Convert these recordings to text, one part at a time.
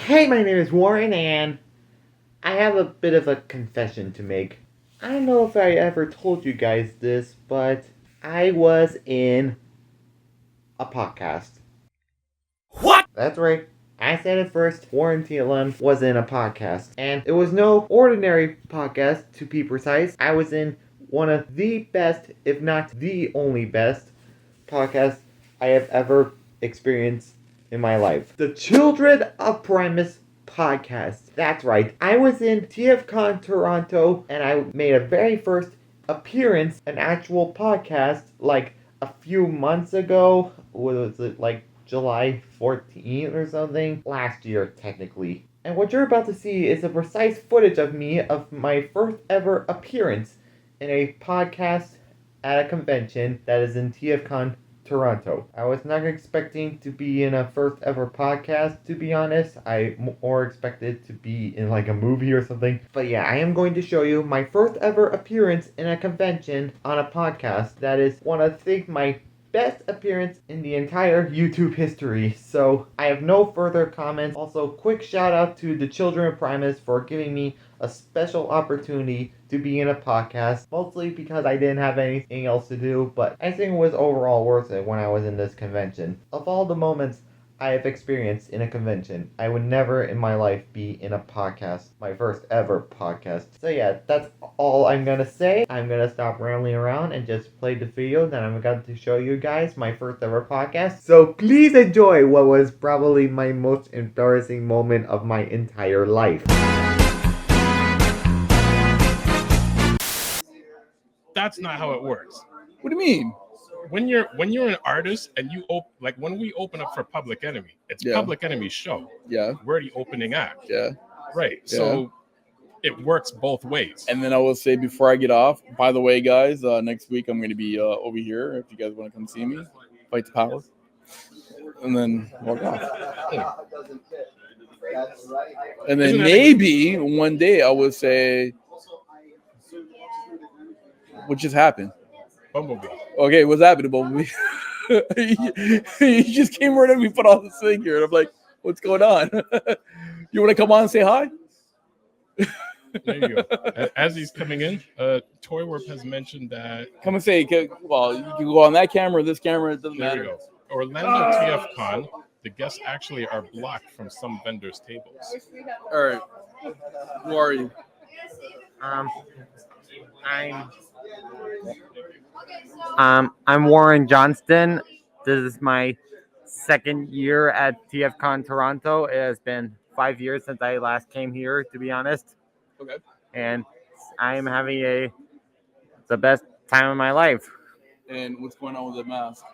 Hey, my name is Warren, and I have a bit of a confession to make. I don't know if I ever told you guys this, but I was in a podcast. What? That's right. I said it first. WarrenTLM was in a podcast. And it was no ordinary podcast, to be precise. I was in one of the best, if not the only best, podcasts I have ever experienced in my life. The Children of Primus podcast. That's right. I was in TFCON Toronto and I made a very first appearance, an actual podcast, like a few months ago. What was it, like July 14th or something? Last year, technically. And what you're about to see is a precise footage of me of my first ever appearance in a podcast at a convention that is in TFCON Toronto. I was not expecting to be in a first ever podcast, to be honest. I more expected to be in like a movie or something. But yeah, I am going to show you my first ever appearance in a convention on a podcast. That is one of, I think, my best appearance in the entire YouTube history. So I have no further comments. Also, quick shout out to the Children of Primus for giving me a special opportunity to be in a podcast, mostly because I didn't have anything else to do, but I think it was overall worth it when I was in this convention. Of all the moments I have experienced in a convention, I would never in my life be in a podcast, my first ever podcast. So yeah, that's all I'm gonna say. I'm gonna stop rambling around and just play the video that I'm going to show you guys, my first ever podcast. So please enjoy what was probably my most embarrassing moment of my entire life. That's not how it works. What do you mean? When you're an artist and you like when we open up for Public Enemy, it's Public Enemy's show. Yeah. We're the opening act. Yeah. Right. Yeah. So it works both ways. And then I will say before I get off, by the way, guys, next week I'm going to be over here. If you guys want to come see me, fight the power, and then walk off. Yeah. And then maybe one day I will say, what just happened? Bumblebee. Okay, what's happening, Bumblebee? He just came right in. We put all this thing here, and I'm like, what's going on? You want to come on and say hi? There you go. As he's coming in, Toywarp has mentioned that. Come and say, well, you can go on that camera or this camera. It doesn't matter. There we go. Orlando TFCon, the guests actually are blocked from some vendors' tables. All right. Who are you? I'm Warren Johnston. This is my second year at TFCON Toronto. It has been 5 years since I last came here, to be honest. Okay. And I am having the best time of my life. And what's going on with the mask?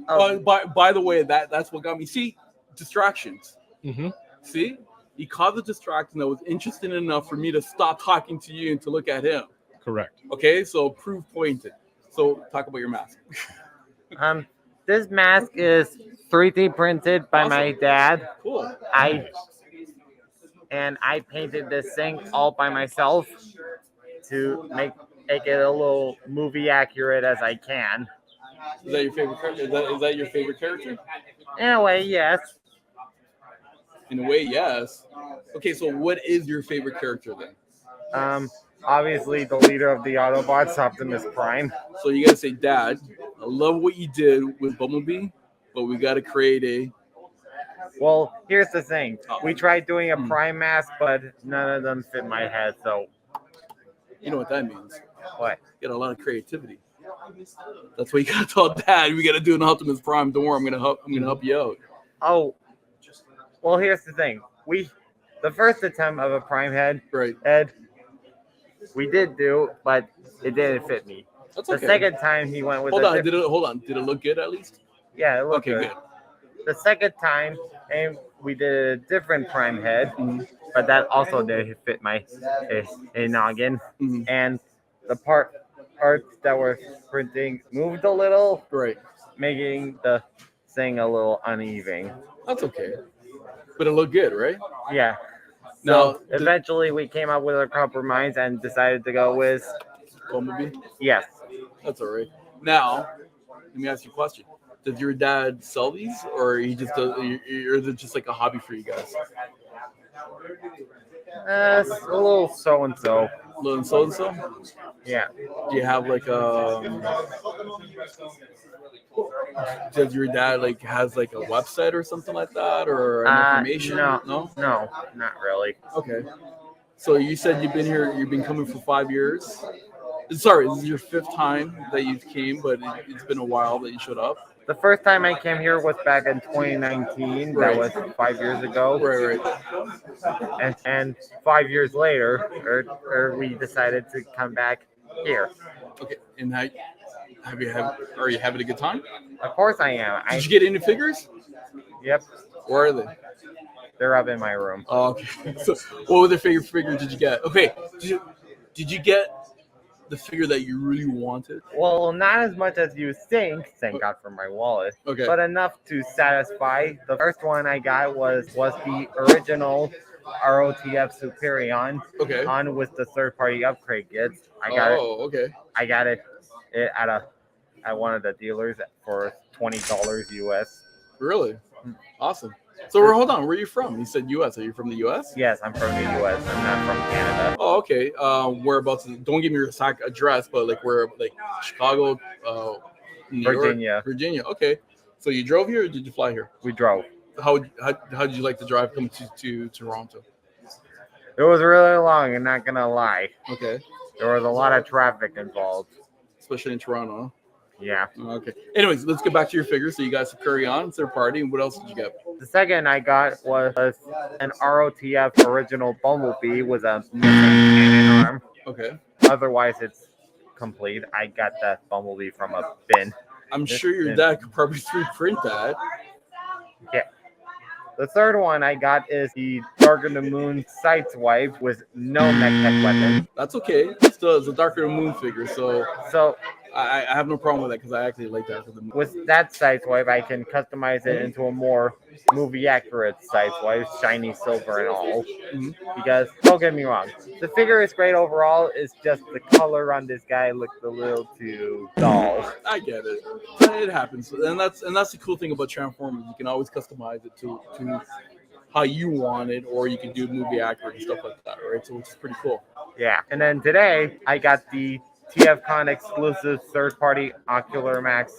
Oh, by the way, that's what got me. See, distractions. Mm-hmm. See, he caused a distraction that was interesting enough for me to stop talking to you and to look at him. Correct. Okay, so proof pointed. So talk about your mask. This mask is 3D printed by my dad. Cool. I painted this thing all by myself to make it a little movie accurate as I can. Is that your favorite character? Is that your favorite character? In a way, yes. In a way, yes. Okay, so what is your favorite character then? Obviously the leader of the Autobots, Optimus Prime. So you gotta say, Dad, I love what you did with Bumblebee, but we gotta create a... Well, here's the thing. We tried doing a Prime mask, but none of them fit my head, so... You know what that means? What? You got a lot of creativity. That's why you gotta tell Dad, we gotta do an Optimus Prime. Don't worry, I'm gonna help you out. Oh, well, here's the thing. The first attempt of a Prime head, we did do, but it didn't fit me. That's okay. The second time he went with Hold on. Did it look good at least? Yeah, it looked good. The second time, and we did a different Prime head, but that also didn't fit my noggin. Mm-hmm. And the parts that were printing moved a little, right, making the thing a little uneven. That's okay. But it looked good, right? Yeah. So eventually we came up with a compromise and decided to go with Bumblebee? Yes. That's all right. Now, let me ask you a question. Does your dad sell these, or he just does, or is it just like a hobby for you guys? A little so and so. Little so and so. Yeah. Do you have like does your dad like has like a website or something like that, or information? No, not really. Okay. So you said you've been coming for 5 years. Sorry, this is your 5th time that you came, but it's been a while that you showed up. The first time I came here was back in 2019. Right. That was 5 years ago. Right. And 5 years later, we decided to come back here. Okay. And are you having a good time? Of course I am. Did you get any figures? Yep. Where are they? They're up in my room. Oh, okay. So what other figure did you get? Okay. Did you get the figure that you really wanted? Well, not as much as you think, thank God for my wallet. Okay. But enough to satisfy. The first one I got was the original ROTF Superion. Okay. On with the third-party upgrade kits. I got it. Oh, okay. I got it at one of the dealers for $20 US. Really? Awesome. So hold on, where are you from? You said U.S. Are you from the U.S.? Yes, I'm from the U.S. I'm not from Canada. Oh, okay. Whereabouts? Don't give me your exact address, but like where? Like Chicago, New Virginia. York, Virginia. Okay. So you drove here, or did you fly here? We drove. How did you like the drive coming to Toronto? It was really long. I'm not gonna lie. Okay. There was a lot of traffic involved, especially in Toronto. Huh? Yeah. Okay. Anyways, let's get back to your figures. So you guys carry on. Third party. And what else did you get? The second I got was an ROTF original Bumblebee with a missing cannon arm. Okay. Otherwise, it's complete. I got that Bumblebee from a bin. I'm sure your dad could probably 3D print that. Yeah. The third one I got is the Dark of the Moon Sideswipe with no mech tech weapon. That's okay. Still, it's a Dark of the Moon figure, so I have no problem with that because I actually like Dark of the Moon. With that Sideswipe, I can customize it into a more movie-accurate Sideswipe, shiny silver and all. Mm-hmm. Because, don't get me wrong, the figure is great overall, it's just the color on this guy looked a little too dull. I get it. It happens. And that's the cool thing about Transformers. You can always customize it to how you want it, or you can do movie accurate and stuff like that, right? So it's pretty cool. Yeah. And then today, I got the TFCON exclusive third-party Ocular Max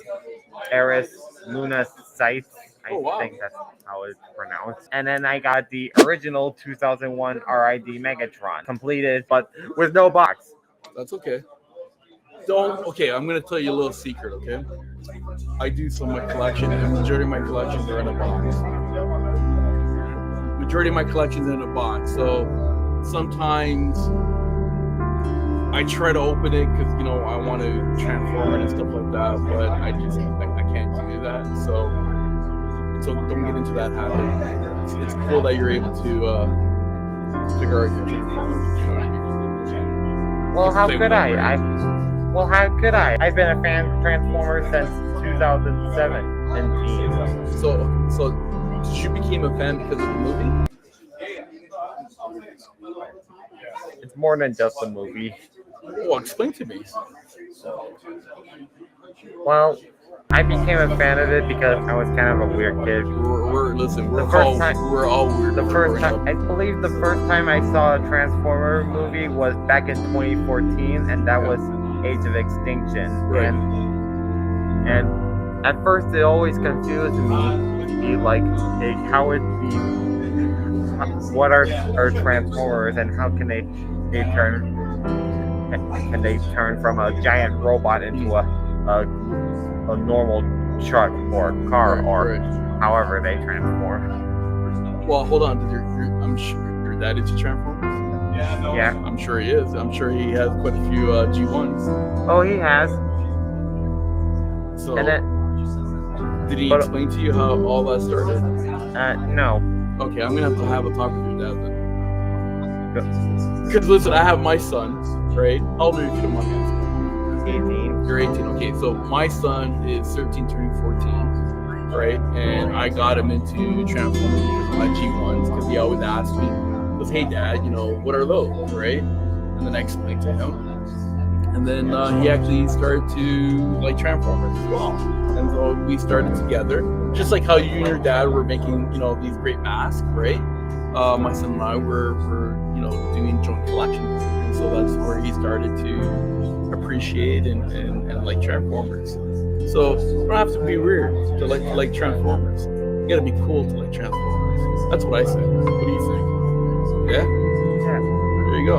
Eris Luna Sights. I think that's how it's pronounced. And then I got the original 2001 RID Megatron, completed, but with no box. That's okay. Okay, I'm going to tell you a little secret, okay? I do some of my collection, and the majority of my collections are in a box. Majority of my collections are in a box, so sometimes I try to open it because, I want to transform it and stuff like that, but I can't do that, so don't get into that habit. It's cool that you're able to figure out your Transformers. Well, how could I? I've been a fan of Transformers since 2017. So did you become a fan because of the movie? It's more than just a movie. Well, explain to me. Well, I became a fan of it because I was kind of a weird kid. We're all weird. I believe the first time I saw a Transformer movie was back in 2014, and that was Age of Extinction. Right. And at first, it always confused me, like, hey, how would be, what are Transformers, and how can they turn? Can they turn from a giant robot into a normal truck or a car, or however they transform? Well, hold on. I'm sure your dad is a Transformers. Yeah. I'm sure he is. I'm sure he has quite a few G1s. Oh, he has. So, did he explain to you how all that started? No. Okay, I'm gonna have a talk with your dad then. Because listen, I have my son, right? How old are you if you don't mind me asking? 18. You're 18. Okay, so my son is 13 turning 14, right? And I got him into Transformers because of my G1s, because he always asked me, goes, hey dad, what are those, right? And then I explained to him. And then he actually started to like Transformers as well. And so we started together, just like how you and your dad were making, these great masks, right? my son and I were doing joint collections, and so that's where he started to appreciate and like Transformers. So you don't have to be weird to like Transformers. You gotta be cool to like Transformers. That's what I said. What do you think? Yeah. There you go.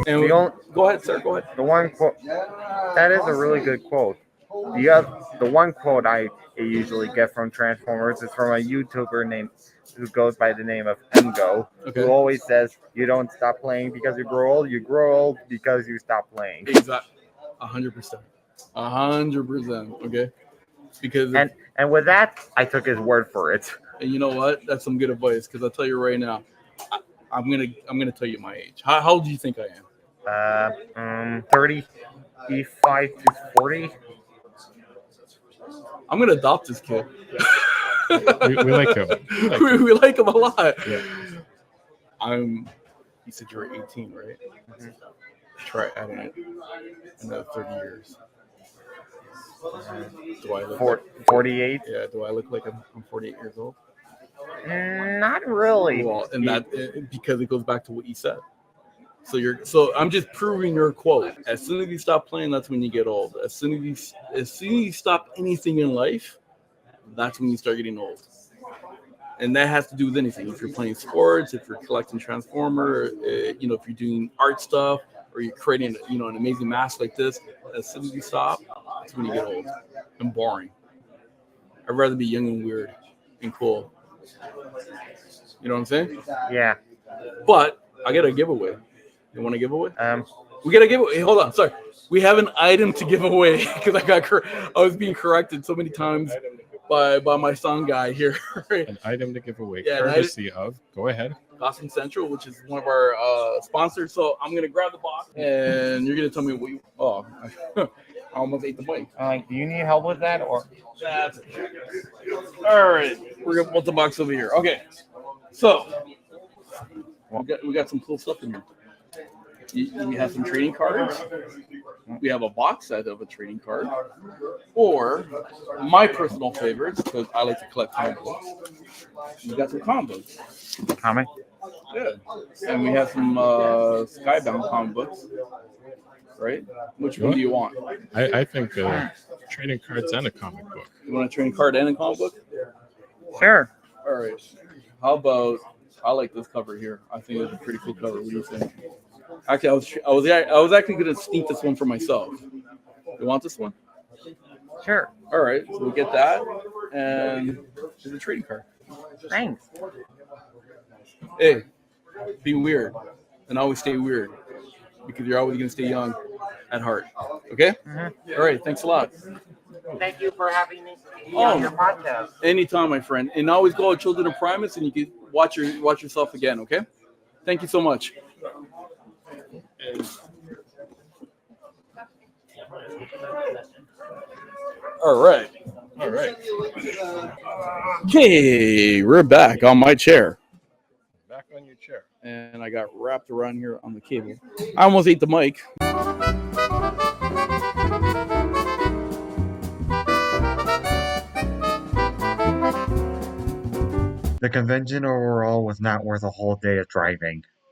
And go ahead, sir. Go ahead. The one quote that is a really good quote. The one quote I usually get from Transformers is from a YouTuber who goes by the name of Ngo, who always says, "You don't stop playing because you grow old. You grow old because you stop playing." Exactly. 100%. 100%. Okay. Because and with that, I took his word for it. And you know what? That's some good advice. Because I'll tell you right now, I'm gonna tell you my age. How old do you think I am? 35 to 40. I'm gonna adopt this kid. we like him. We like him a lot. Yeah. You said you were 18, right? Mm-hmm. Try adding it another 30 years. Do I look 48? Yeah. Do I look like I'm 48 years old? Not really. Well, and because it goes back to what you said. So I'm just proving your quote. As soon as you stop playing, that's when you get old. As soon as you stop anything in life, that's when you start getting old. And that has to do with anything. If you're playing sports, if you're collecting Transformer, if you're doing art stuff, or you're creating an amazing mask like this, as soon as you stop, that's when you get old and boring. I'd rather be young and weird and cool. You know what I'm saying? Yeah. But I got a giveaway. You want a giveaway? We got a giveaway. Hey, hold on. Sorry. We have an item to give away because I was being corrected so many times by my sound guy here. An item to give away. Yeah, courtesy of. Go ahead. Gotham Central, which is one of our sponsors. So I'm going to grab the box and you're going to tell me what you... Oh, I almost ate the mic. Do you need help with that? Or that's okay. All right. We're going to put the box over here. Okay. So we got some cool stuff in here. We have some trading cards. We have a box set of a trading card. Or my personal favorites, because I like to collect comic books. We got some comic books. Comic? Yeah. And we have some Skybound comic books. Right? Which one do you want? I think trading cards and a comic book. You want a trading card and a comic book? Sure. All right. How about, I like this cover here. I think it's a pretty cool cover. What do you think? Actually, I was actually going to sneak this one for myself. You want this one? Sure. All right. So we'll get that. And here's a trading card. Thanks. Hey, be weird. And always stay weird. Because you're always going to stay young at heart. Okay? Mm-hmm. All right. Thanks a lot. Thank you for having me on your podcast. Anytime, my friend. And always go out Children of Primates and you can watch yourself again, okay? Thank you so much. All right. Okay, we're back on my chair. Back on your chair. And I got wrapped around here on the cable. I almost ate the mic. The convention overall was not worth a whole day of driving.